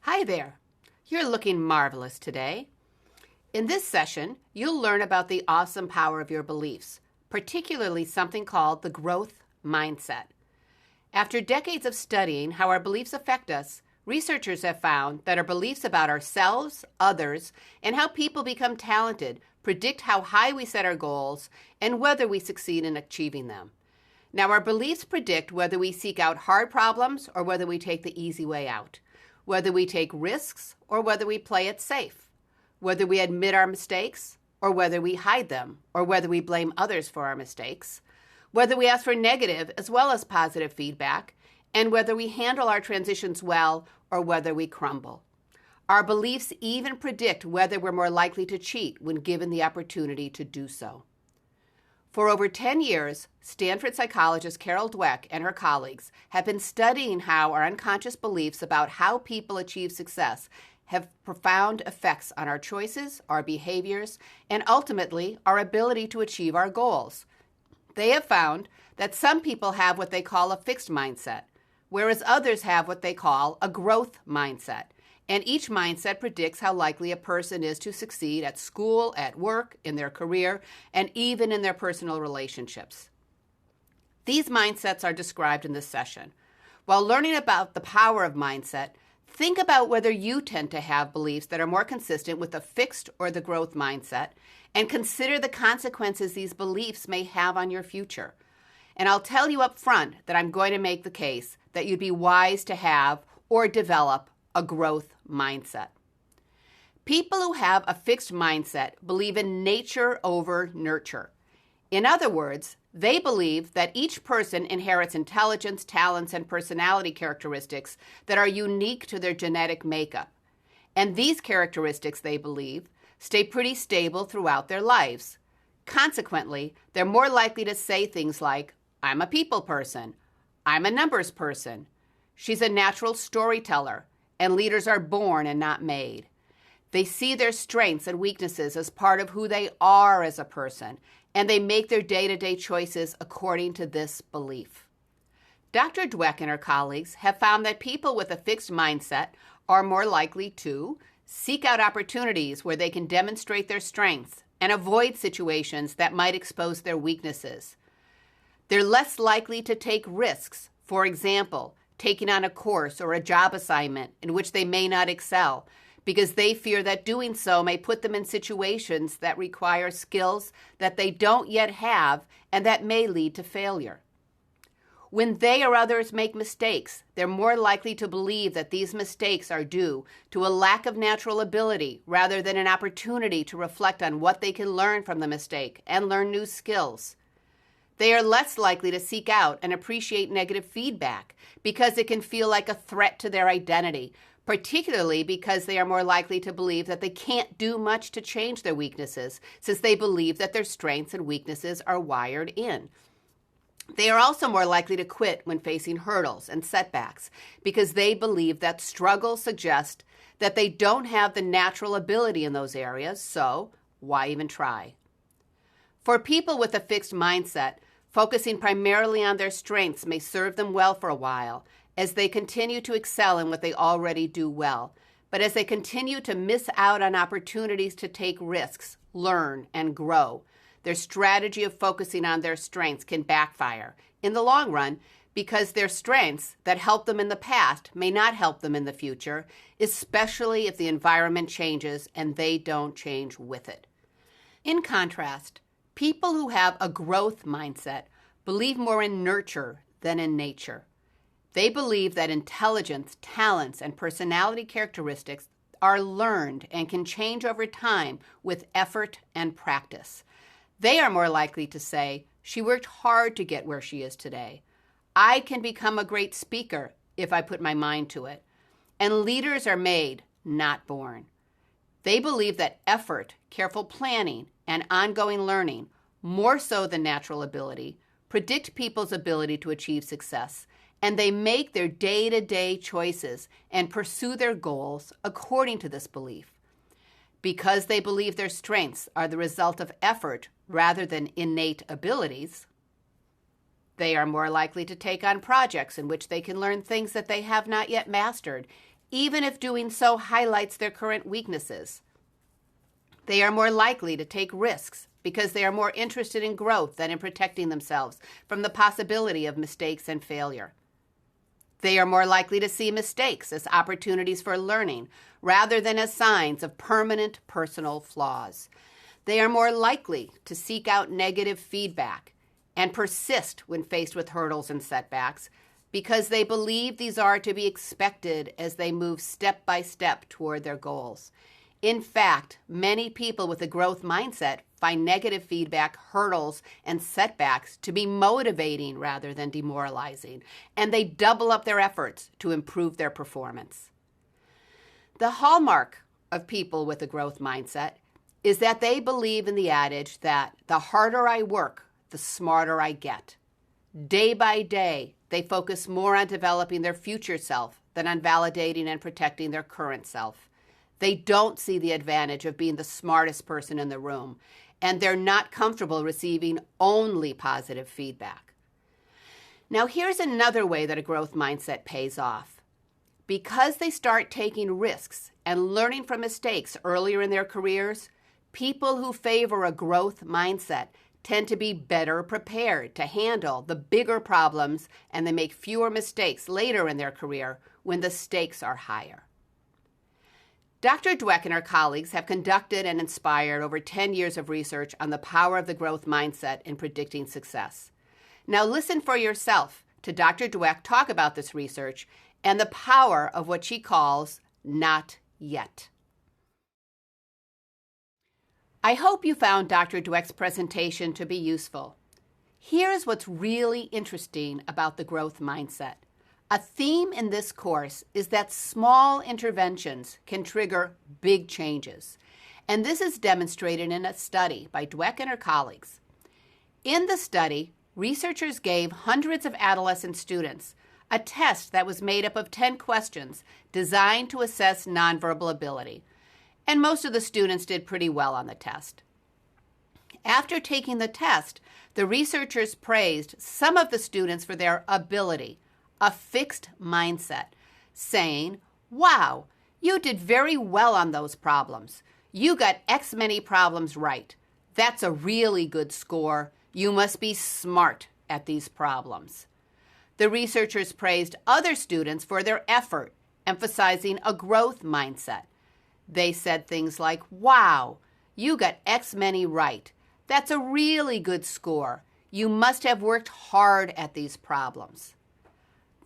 Hi there. You're looking marvelous today. In this session, you'll learn about the awesome power of your beliefs, particularly something called the growth mindset. After decades of studying how our beliefs affect us, researchers have found that our beliefs about ourselves, others, and how people become talented predict how high we set our goals and whether we succeed in achieving them. Now, our beliefs predict whether we seek out hard problems or whether we take the easy way out, whether we take risks or whether we play it safe, whether we admit our mistakes or whether we hide them, or whether we blame others for our mistakes, whether we ask for negative as well as positive feedback, and whether we handle our transitions well or whether we crumble. Our beliefs even predict whether we're more likely to cheat when given the opportunity to do so. For over 10 years, Stanford psychologist Carol Dweck and her colleagues have been studying how our unconscious beliefs about how people achieve success have profound effects on our choices, our behaviors, and ultimately our ability to achieve our goals. They have found that some people have what they call a fixed mindset, whereas others have what they call a growth mindset. And each mindset predicts how likely a person is to succeed at school, at work, in their career, and even in their personal relationships. These mindsets are described in this session. While learning about the power of mindset, think about whether you tend to have beliefs that are more consistent with the fixed or the growth mindset, and consider the consequences these beliefs may have on your future. And I'll tell you up front that I'm going to make the case that you'd be wise to have or develop a growth mindset. People who have a fixed mindset believe in nature over nurture. In other words, they believe that each person inherits intelligence, talents, and personality characteristics that are unique to their genetic makeup. And these characteristics, they believe, stay pretty stable throughout their lives. Consequently, they're more likely to say things like, "I'm a people person," "I'm a numbers person," "she's a natural storyteller," and "leaders are born and not made." They see their strengths and weaknesses as part of who they are as a person, and they make their day-to-day choices according to this belief. Dr. Dweck and her colleagues have found that people with a fixed mindset are more likely to seek out opportunities where they can demonstrate their strengths and avoid situations that might expose their weaknesses. They're less likely to take risks, for example, taking on a course or a job assignment in which they may not excel, because they fear that doing so may put them in situations that require skills that they don't yet have and that may lead to failure. When they or others make mistakes, they're more likely to believe that these mistakes are due to a lack of natural ability rather than an opportunity to reflect on what they can learn from the mistake and learn new skills. They are less likely to seek out and appreciate negative feedback because it can feel like a threat to their identity, particularly because they are more likely to believe that they can't do much to change their weaknesses, since they believe that their strengths and weaknesses are wired in. They are also more likely to quit when facing hurdles and setbacks because they believe that struggles suggest that they don't have the natural ability in those areas, so why even try? For people with a fixed mindset, focusing primarily on their strengths may serve them well for a while as they continue to excel in what they already do well. But as they continue to miss out on opportunities to take risks, learn, and grow, their strategy of focusing on their strengths can backfire in the long run because their strengths that helped them in the past may not help them in the future, especially if the environment changes and they don't change with it. In contrast, people who have a growth mindset believe more in nurture than in nature. They believe that intelligence, talents, and personality characteristics are learned and can change over time with effort and practice. They are more likely to say, "She worked hard to get where she is today. I can become a great speaker if I put my mind to it." And leaders are made, not born. They believe that effort, careful planning, and ongoing learning, more so than natural ability, predict people's ability to achieve success, and they make their day-to-day choices and pursue their goals according to this belief. Because they believe their strengths are the result of effort rather than innate abilities, they are more likely to take on projects in which they can learn things that they have not yet mastered even if doing so highlights their current weaknesses. They are more likely to take risks because they are more interested in growth than in protecting themselves from the possibility of mistakes and failure. They are more likely to see mistakes as opportunities for learning rather than as signs of permanent personal flaws. They are more likely to seek out negative feedback and persist when faced with hurdles and setbacks because they believe these are to be expected as they move step by step toward their goals. In fact, many people with a growth mindset find negative feedback, hurdles, and setbacks to be motivating rather than demoralizing, and they double up their efforts to improve their performance. The hallmark of people with a growth mindset is that they believe in the adage that the harder I work, the smarter I get. Day by day, they focus more on developing their future self than on validating and protecting their current self. They don't see the advantage of being the smartest person in the room, and they're not comfortable receiving only positive feedback. Now, here's another way that a growth mindset pays off. Because they start taking risks and learning from mistakes earlier in their careers, people who favor a growth mindset tend to be better prepared to handle the bigger problems, and they make fewer mistakes later in their career when the stakes are higher. Dr. Dweck and her colleagues have conducted and inspired over 10 years of research on the power of the growth mindset in predicting success. Now listen for yourself to Dr. Dweck talk about this research and the power of what she calls not yet. I hope you found Dr. Dweck's presentation to be useful. Here's what's really interesting about the growth mindset. A theme in this course is that small interventions can trigger big changes, and this is demonstrated in a study by Dweck and her colleagues. In the study, researchers gave hundreds of adolescent students a test that was made up of 10 questions designed to assess nonverbal ability, and most of the students did pretty well on the test. After taking the test, the researchers praised some of the students for their ability, a fixed mindset, saying, "Wow, you did very well on those problems. You got X many problems right. That's a really good score. You must be smart at these problems." The researchers praised other students for their effort, emphasizing a growth mindset. They said things like, "Wow, you got X many right. That's a really good score. You must have worked hard at these problems."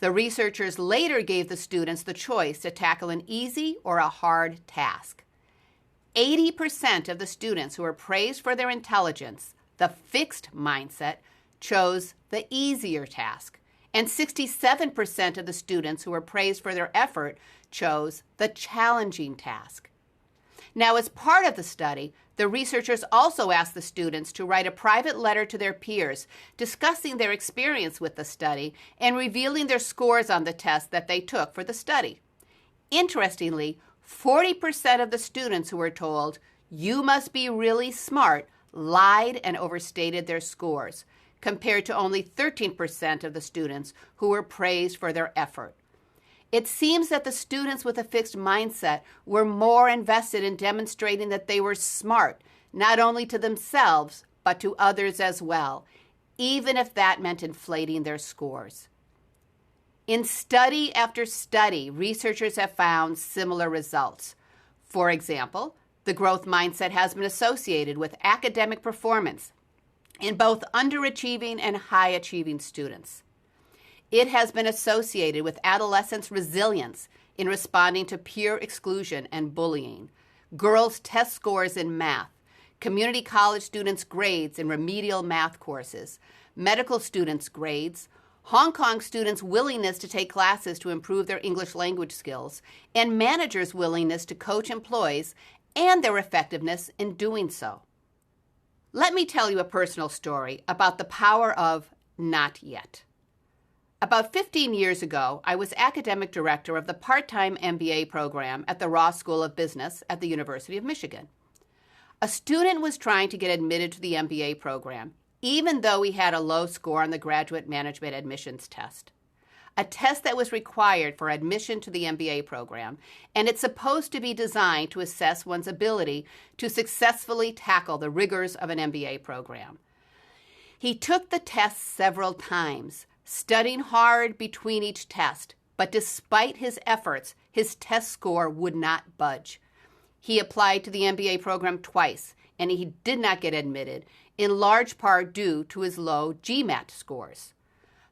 The researchers later gave the students the choice to tackle an easy or a hard task. 80% of the students who were praised for their intelligence, the fixed mindset, chose the easier task, and 67% of the students who were praised for their effort chose the challenging task. Now, as part of the study, the researchers also asked the students to write a private letter to their peers discussing their experience with the study and revealing their scores on the test that they took for the study. Interestingly, 40% of the students who were told, "You must be really smart," lied and overstated their scores, compared to only 13% of the students who were praised for their effort. It seems that the students with a fixed mindset were more invested in demonstrating that they were smart, not only to themselves, but to others as well, even if that meant inflating their scores. In study after study, researchers have found similar results. For example, the growth mindset has been associated with academic performance in both underachieving and high-achieving students. It has been associated with adolescents' resilience in responding to peer exclusion and bullying, girls' test scores in math, community college students' grades in remedial math courses, medical students' grades, Hong Kong students' willingness to take classes to improve their English language skills, and managers' willingness to coach employees and their effectiveness in doing so. Let me tell you a personal story about the power of not yet. About 15 years ago, I was academic director of the part-time MBA program at the Ross School of Business at the University of Michigan. A student was trying to get admitted to the MBA program, even though he had a low score on the graduate management admissions test. a test that was required for admission to the MBA program, and it's supposed to be designed to assess one's ability to successfully tackle the rigors of an MBA program. He took the test several times, studying hard between each test, but despite his efforts, his test score would not budge. He applied to the MBA program twice, and he did not get admitted, in large part due to his low GMAT scores.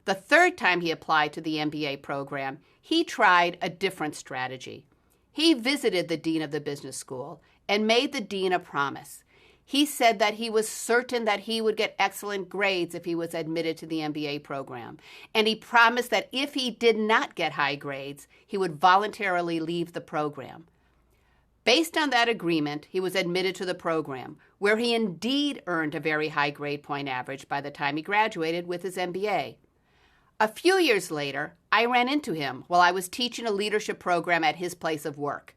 The third time he applied to the MBA program, he tried a different strategy. He visited the dean of the business school and made the dean a promise. He said that he was certain that he would get excellent grades if he was admitted to the MBA program, and he promised that if he did not get high grades, he would voluntarily leave the program. Based on that agreement, he was admitted to the program, where he indeed earned a very high grade point average by the time he graduated with his MBA. A few years later, I ran into him while I was teaching a leadership program at his place of work.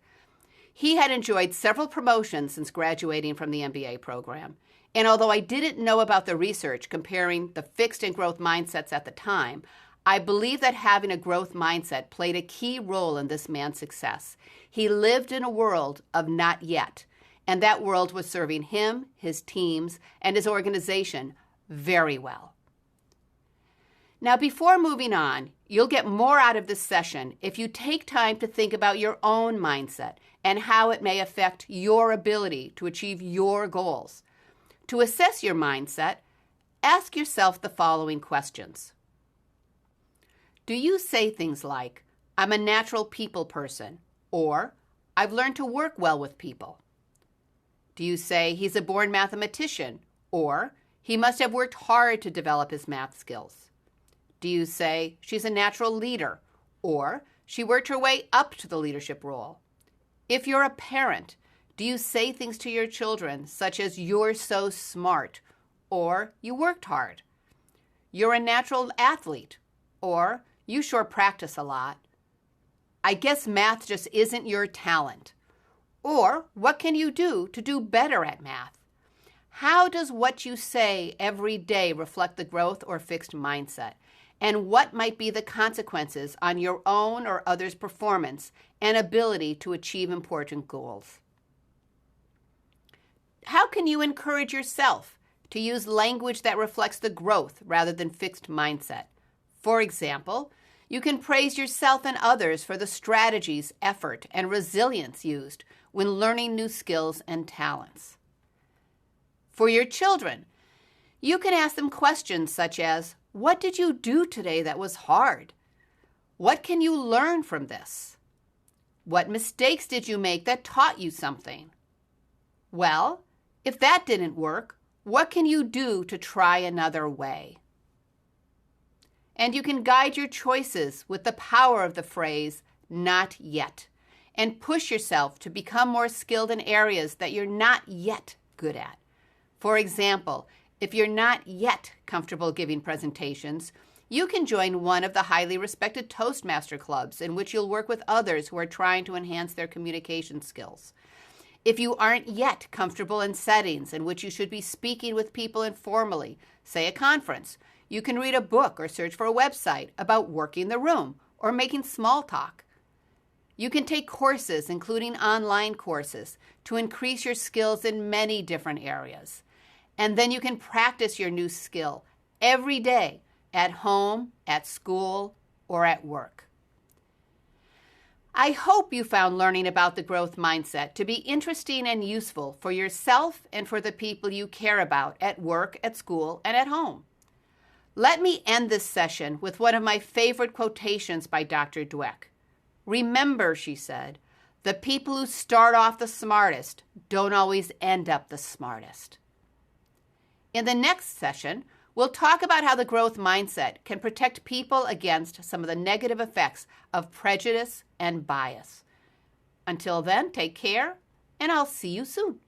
He had enjoyed several promotions since graduating from the MBA program, and although I didn't know about the research comparing the fixed and growth mindsets at the time, I believe that having a growth mindset played a key role in this man's success. He lived in a world of not yet, and that world was serving him, his teams, and his organization very well. Now, before moving on, you'll get more out of this session if you take time to think about your own mindset and how it may affect your ability to achieve your goals. To assess your mindset, ask yourself the following questions. Do you say things like, "I'm a natural people person," or "I've learned to work well with people"? Do you say he's a born mathematician, or he must have worked hard to develop his math skills? Do you say she's a natural leader, or she worked her way up to the leadership role? If you're a parent, do you say things to your children such as "you're so smart," or "you worked hard"? "You're a natural athlete," or "you sure practice a lot"? "I guess math just isn't your talent." Or what can you do to do better at math? How does what you say every day reflect the growth or fixed mindset? And what might be the consequences on your own or others' performance and ability to achieve important goals? How can you encourage yourself to use language that reflects the growth rather than fixed mindset? For example, you can praise yourself and others for the strategies, effort, and resilience used when learning new skills and talents. For your children, you can ask them questions such as, "What did you do today that was hard? What can you learn from this? What mistakes did you make that taught you something? Well, if that didn't work, what can you do to try another way?" And you can guide your choices with the power of the phrase, "not yet," and push yourself to become more skilled in areas that you're not yet good at. For example, if you're not yet comfortable giving presentations, you can join one of the highly respected Toastmaster clubs in which you'll work with others who are trying to enhance their communication skills. If you aren't yet comfortable in settings in which you should be speaking with people informally, say a conference, you can read a book or search for a website about working the room or making small talk. You can take courses, including online courses, to increase your skills in many different areas. And then you can practice your new skill every day at home, at school, or at work. I hope you found learning about the growth mindset to be interesting and useful for yourself and for the people you care about at work, at school, and at home. Let me end this session with one of my favorite quotations by Dr. Dweck. "Remember," she said, "the people who start off the smartest don't always end up the smartest." In the next session, we'll talk about how the growth mindset can protect people against some of the negative effects of prejudice and bias. Until then, take care, and I'll see you soon.